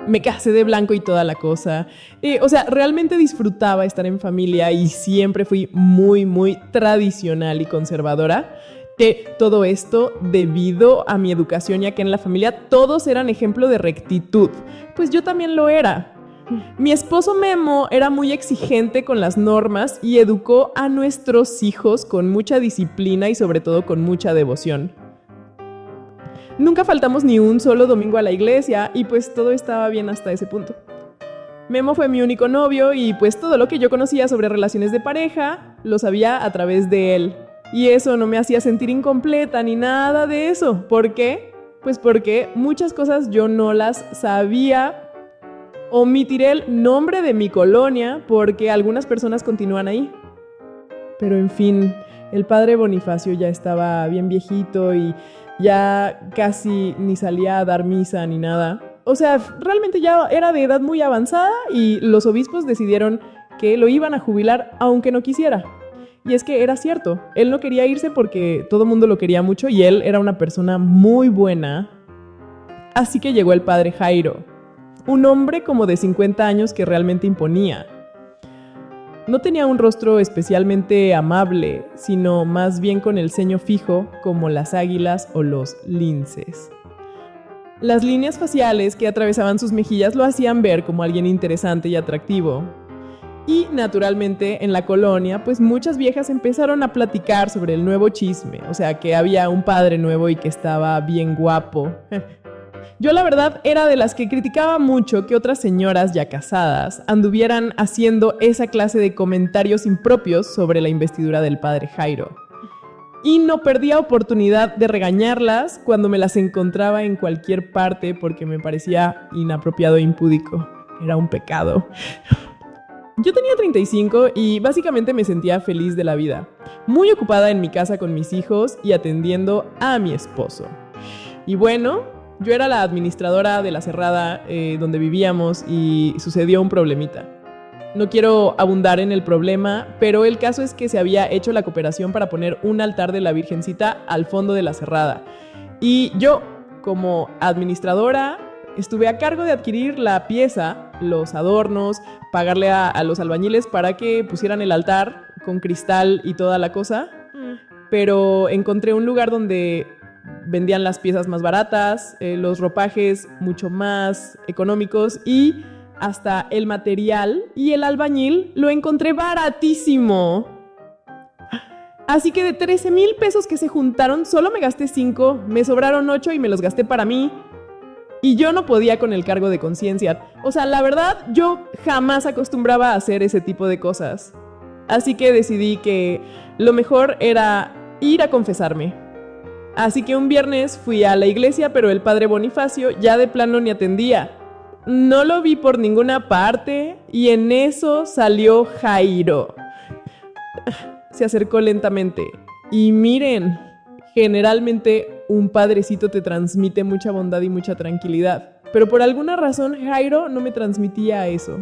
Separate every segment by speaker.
Speaker 1: me casé de blanco y toda la cosa. O sea, realmente disfrutaba estar en familia y siempre fui muy, muy tradicional y conservadora. Todo esto debido a mi educación, ya que en la familia todos eran ejemplo de rectitud. Pues yo también lo era. Mi esposo Memo era muy exigente con las normas y educó a nuestros hijos con mucha disciplina y sobre todo con mucha devoción. Nunca faltamos ni un solo domingo a la iglesia y pues todo estaba bien hasta ese punto. Memo fue mi único novio y pues todo lo que yo conocía sobre relaciones de pareja lo sabía a través de él. Y eso no me hacía sentir incompleta ni nada de eso. ¿Por qué? Pues porque muchas cosas yo no las sabía. Omitiré el nombre de mi colonia porque algunas personas continúan ahí. Pero en fin, el padre Bonifacio ya estaba bien viejito y ya casi ni salía a dar misa ni nada. O sea, realmente ya era de edad muy avanzada y los obispos decidieron que lo iban a jubilar aunque no quisiera. Y es que era cierto, él no quería irse porque todo el mundo lo quería mucho y él era una persona muy buena. Así que llegó el padre Jairo, un hombre como de 50 años que realmente imponía. No tenía un rostro especialmente amable, sino más bien con el ceño fijo como las águilas o los linces. Las líneas faciales que atravesaban sus mejillas lo hacían ver como alguien interesante y atractivo. Y naturalmente en la colonia, pues muchas viejas empezaron a platicar sobre el nuevo chisme, o sea, que había un padre nuevo y que estaba bien guapo. Yo la verdad era de las que criticaba mucho que otras señoras ya casadas anduvieran haciendo esa clase de comentarios impropios sobre la investidura del padre Jairo. Y no perdía oportunidad de regañarlas cuando me las encontraba en cualquier parte porque me parecía inapropiado e impúdico. Era un pecado. Yo tenía 35 y básicamente me sentía feliz de la vida, muy ocupada en mi casa con mis hijos y atendiendo a mi esposo. Y bueno, yo era la administradora de la cerrada donde vivíamos y sucedió un problemita. No quiero abundar en el problema, pero el caso es que se había hecho la cooperación para poner un altar de la Virgencita al fondo de la cerrada. Y yo, como administradora, estuve a cargo de adquirir la pieza, los adornos, pagarle a los albañiles para que pusieran el altar con cristal y toda la cosa. Pero encontré un lugar donde vendían las piezas más baratas, los ropajes mucho más económicos y hasta el material y el albañil lo encontré baratísimo. Así que de 13,000 pesos que se juntaron, solo me gasté 5, me sobraron 8 y me los gasté para mí. Y yo no podía con el cargo de conciencia. O sea, la verdad, yo jamás acostumbraba a hacer ese tipo de cosas. Así que decidí que lo mejor era ir a confesarme. Así que un viernes fui a la iglesia, pero el padre Bonifacio ya de plano ni atendía. No lo vi por ninguna parte y en eso salió Jairo. Se acercó lentamente. Y miren, generalmente un padrecito te transmite mucha bondad y mucha tranquilidad. Pero por alguna razón Jairo no me transmitía eso.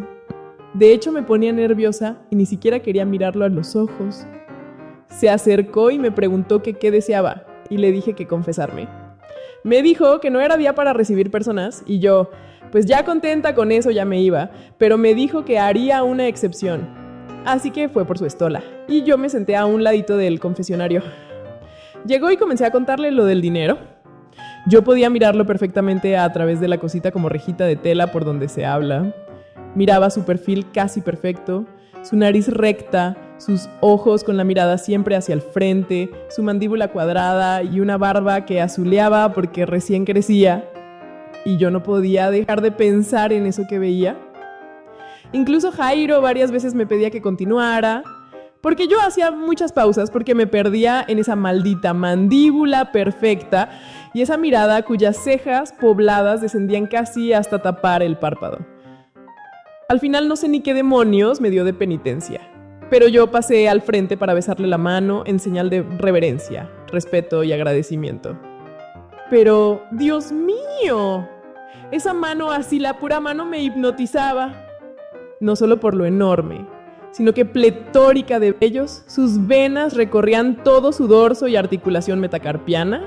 Speaker 1: De hecho me ponía nerviosa y ni siquiera quería mirarlo a los ojos. Se acercó y me preguntó que qué deseaba y le dije que confesarme. Me dijo que no era día para recibir personas y yo, pues ya contenta con eso ya me iba, pero me dijo que haría una excepción. Así que fue por su estola y yo me senté a un ladito del confesionario. Llegó y comencé a contarle lo del dinero. Yo podía mirarlo perfectamente a través de la cosita como rejita de tela por donde se habla. Miraba su perfil casi perfecto, su nariz recta, sus ojos con la mirada siempre hacia el frente, su mandíbula cuadrada y una barba que azuleaba porque recién crecía. Y yo no podía dejar de pensar en eso que veía. Incluso Jairo varias veces me pedía que continuara, porque yo hacía muchas pausas porque me perdía en esa maldita mandíbula perfecta y esa mirada cuyas cejas pobladas descendían casi hasta tapar el párpado. Al final no sé ni qué demonios me dio de penitencia, pero yo pasé al frente para besarle la mano en señal de reverencia, respeto y agradecimiento. Pero, ¡Dios mío! Esa mano así, la pura mano me hipnotizaba. No solo por lo enorme, sino que pletórica de vellos, sus venas recorrían todo su dorso y articulación metacarpiana.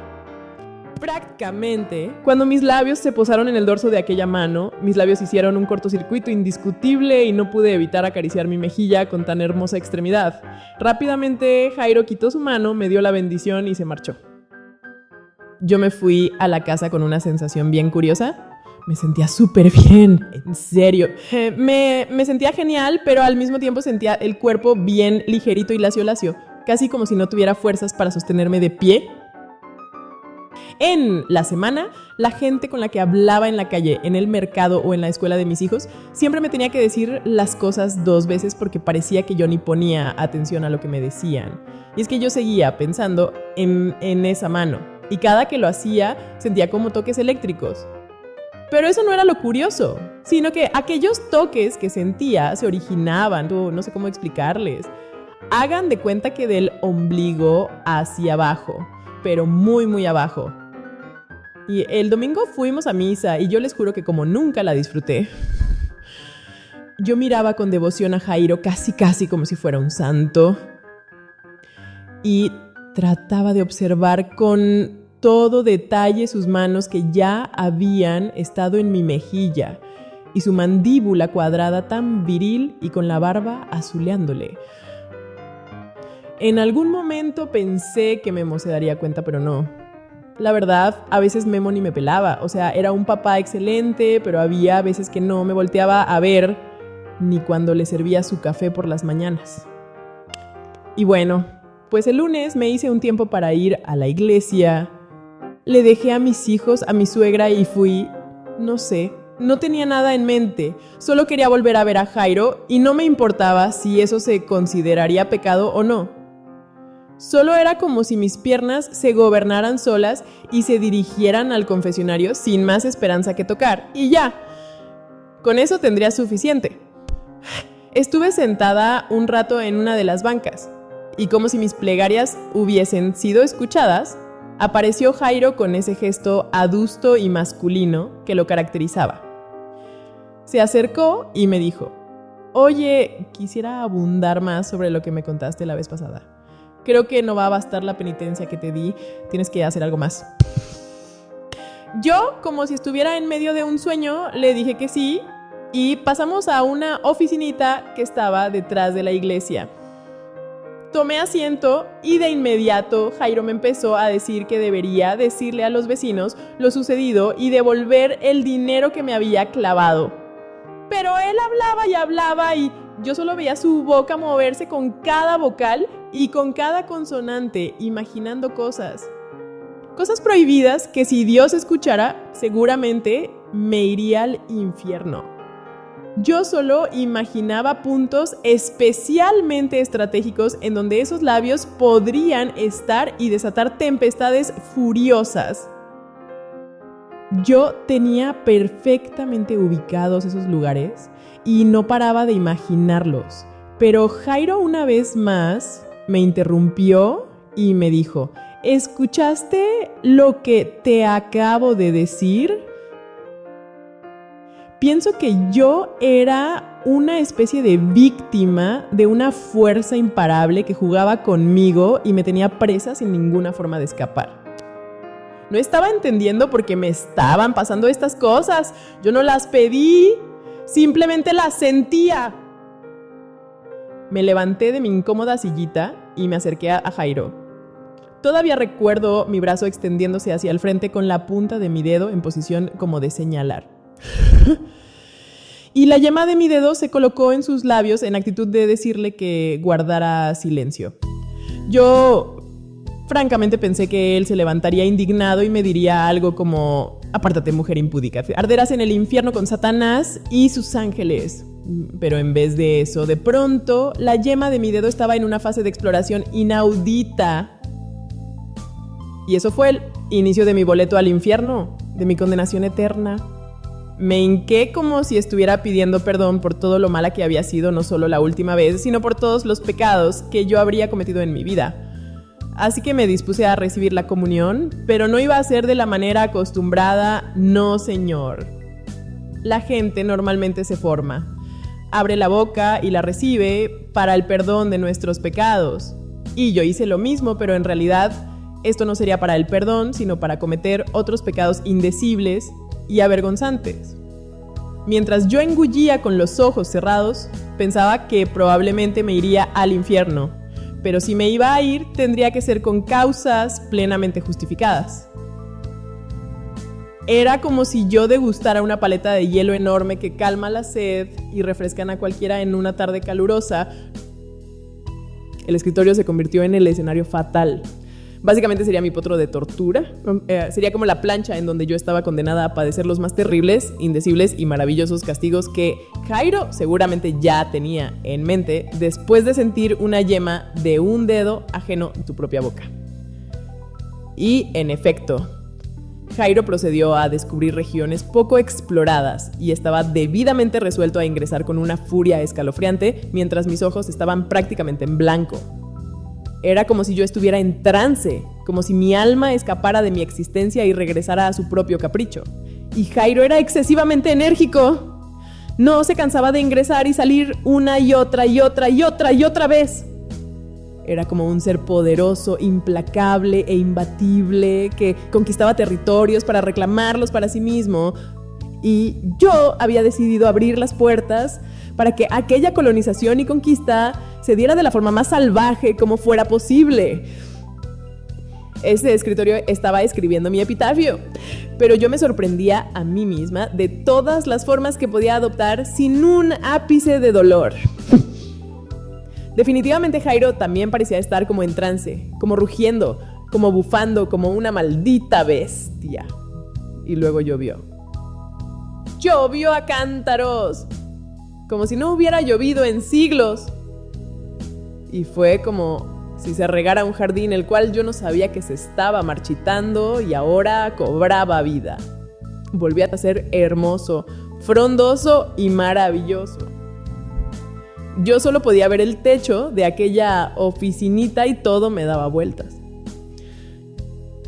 Speaker 1: Prácticamente, cuando mis labios se posaron en el dorso de aquella mano, mis labios hicieron un cortocircuito indiscutible y no pude evitar acariciar mi mejilla con tan hermosa extremidad. Rápidamente, Jairo quitó su mano, me dio la bendición y se marchó. Yo me fui a la casa con una sensación bien curiosa. Me sentía súper bien, en serio. Me sentía genial, pero al mismo tiempo sentía el cuerpo bien ligerito y lacio, casi como si no tuviera fuerzas para sostenerme de pie. En la semana, la gente con la que hablaba en la calle, en el mercado o en la escuela de mis hijos, siempre me tenía que decir las cosas 2 veces porque parecía que yo ni ponía atención a lo que me decían. Y es que yo seguía pensando en esa mano, y cada que lo hacía sentía como toques eléctricos. Pero eso no era lo curioso, sino que aquellos toques que sentía se originaban, no sé cómo explicarles. Hagan de cuenta que del ombligo hacia abajo, pero muy, muy abajo. Y el domingo fuimos a misa y yo les juro que como nunca la disfruté, yo miraba con devoción a Jairo casi como si fuera un santo y trataba de observar con todo detalle sus manos que ya habían estado en mi mejilla y su mandíbula cuadrada tan viril y con la barba azuleándole. En algún momento pensé que Memo se daría cuenta, pero no. La verdad, a veces Memo ni me pelaba. O sea, era un papá excelente, pero había veces que no me volteaba a ver ni cuando le servía su café por las mañanas. Y bueno, pues el lunes me hice un tiempo para ir a la iglesia. Le dejé a mis hijos, a mi suegra y fui, no sé, no tenía nada en mente. Solo quería volver a ver a Jairo y no me importaba si eso se consideraría pecado o no. Solo era como si mis piernas se gobernaran solas y se dirigieran al confesionario sin más esperanza que tocar. Y ya, con eso tendría suficiente. Estuve sentada un rato en una de las bancas y como si mis plegarias hubiesen sido escuchadas, apareció Jairo con ese gesto adusto y masculino que lo caracterizaba. Se acercó y me dijo, oye, quisiera abundar más sobre lo que me contaste la vez pasada. Creo que no va a bastar la penitencia que te di, tienes que hacer algo más. Yo, como si estuviera en medio de un sueño, le dije que sí y pasamos a una oficinita que estaba detrás de la iglesia. Tomé asiento y de inmediato Jairo me empezó a decir que debería decirle a los vecinos lo sucedido y devolver el dinero que me había clavado. Pero él hablaba y yo solo veía su boca moverse con cada vocal y con cada consonante, imaginando cosas. Cosas prohibidas que si Dios escuchara, seguramente me iría al infierno. Yo solo imaginaba puntos especialmente estratégicos en donde esos labios podrían estar y desatar tempestades furiosas. Yo tenía perfectamente ubicados esos lugares y no paraba de imaginarlos. Pero Jairo una vez más me interrumpió y me dijo, ¿escuchaste lo que te acabo de decir? Pienso que yo era una especie de víctima de una fuerza imparable que jugaba conmigo y me tenía presa sin ninguna forma de escapar. No estaba entendiendo por qué me estaban pasando estas cosas. Yo no las pedí, simplemente las sentía. Me levanté de mi incómoda sillita y me acerqué a Jairo. Todavía recuerdo mi brazo extendiéndose hacia el frente con la punta de mi dedo en posición como de señalar. Y la yema de mi dedo se colocó en sus labios en actitud de decirle que guardara silencio. Yo francamente pensé que él se levantaría indignado y me diría algo como apártate, mujer impúdica, arderás en el infierno con Satanás y sus ángeles. Pero en vez de eso, de pronto, la yema de mi dedo estaba en una fase de exploración inaudita. Y eso fue el inicio de mi boleto al infierno, de mi condenación eterna. Me hinqué como si estuviera pidiendo perdón por todo lo mala que había sido, no solo la última vez, sino por todos los pecados que yo habría cometido en mi vida. Así que me dispuse a recibir la comunión, pero no iba a ser de la manera acostumbrada, no señor. La gente normalmente se forma, abre la boca y la recibe para el perdón de nuestros pecados. Y yo hice lo mismo, pero en realidad esto no sería para el perdón, sino para cometer otros pecados indecibles y avergonzantes. Mientras yo engullía con los ojos cerrados, pensaba que probablemente me iría al infierno, pero si me iba a ir, tendría que ser con causas plenamente justificadas. Era como si yo degustara una paleta de hielo enorme que calma la sed y refrescan a cualquiera en una tarde calurosa. El escritorio se convirtió en el escenario fatal. Básicamente sería mi potro de tortura. Sería como la plancha en donde yo estaba condenada a padecer los más terribles, indecibles y maravillosos castigos que Jairo seguramente ya tenía en mente después de sentir una yema de un dedo ajeno en tu propia boca. Y, en efecto, Jairo procedió a descubrir regiones poco exploradas y estaba debidamente resuelto a ingresar con una furia escalofriante mientras mis ojos estaban prácticamente en blanco. Era como si yo estuviera en trance, como si mi alma escapara de mi existencia y regresara a su propio capricho. Y Jairo era excesivamente enérgico. No se cansaba de ingresar y salir una y otra y otra y otra y otra vez. Era como un ser poderoso, implacable e imbatible que conquistaba territorios para reclamarlos para sí mismo. Y yo había decidido abrir las puertas para que aquella colonización y conquista se diera de la forma más salvaje como fuera posible. Ese escritorio estaba escribiendo mi epitafio, pero yo me sorprendía a mí misma de todas las formas que podía adoptar sin un ápice de dolor. Definitivamente Jairo también parecía estar como en trance, como rugiendo, como bufando, como una maldita bestia. Y luego llovió. ¡Llovió a cántaros! Como si no hubiera llovido en siglos. Y fue como si se regara un jardín el cual yo no sabía que se estaba marchitando y ahora cobraba vida. Volvía a ser hermoso, frondoso y maravilloso. Yo solo podía ver el techo de aquella oficinita y todo me daba vueltas.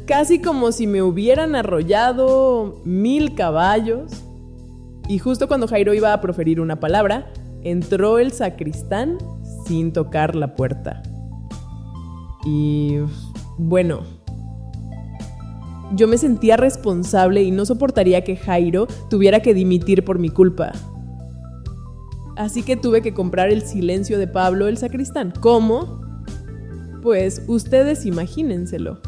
Speaker 1: Casi como si me hubieran arrollado 1000 caballos. Y justo cuando Jairo iba a proferir una palabra, entró el sacristán sin tocar la puerta. Y bueno, yo me sentía responsable y no soportaría que Jairo tuviera que dimitir por mi culpa. Así que tuve que comprar el silencio de Pablo el sacristán. ¿Cómo? Pues ustedes imagínenselo.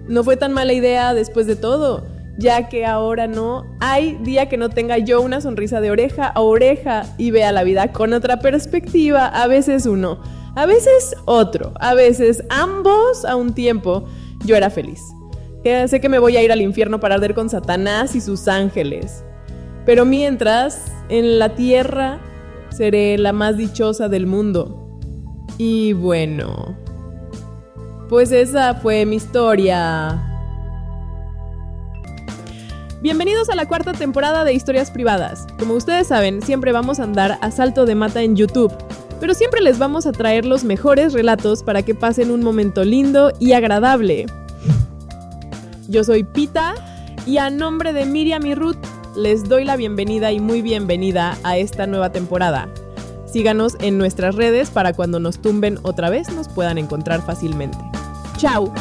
Speaker 1: No fue tan mala idea después de todo, ya que ahora no hay día que no tenga yo una sonrisa de oreja a oreja y vea la vida con otra perspectiva. A veces uno, a veces otro, a veces ambos a un tiempo. Yo era feliz. Sé que me voy a ir al infierno para arder con Satanás y sus ángeles. Pero mientras, en la tierra, seré la más dichosa del mundo. Y bueno, pues esa fue mi historia. Bienvenidos a la 4ª temporada de Historias Privadas. Como ustedes saben, siempre vamos a andar a salto de mata en YouTube, pero siempre les vamos a traer los mejores relatos para que pasen un momento lindo y agradable. Yo soy Pita y a nombre de Miriam y Ruth les doy la bienvenida y muy bienvenida a esta nueva temporada. Síganos en nuestras redes para cuando nos tumben otra vez nos puedan encontrar fácilmente. ¡Chao!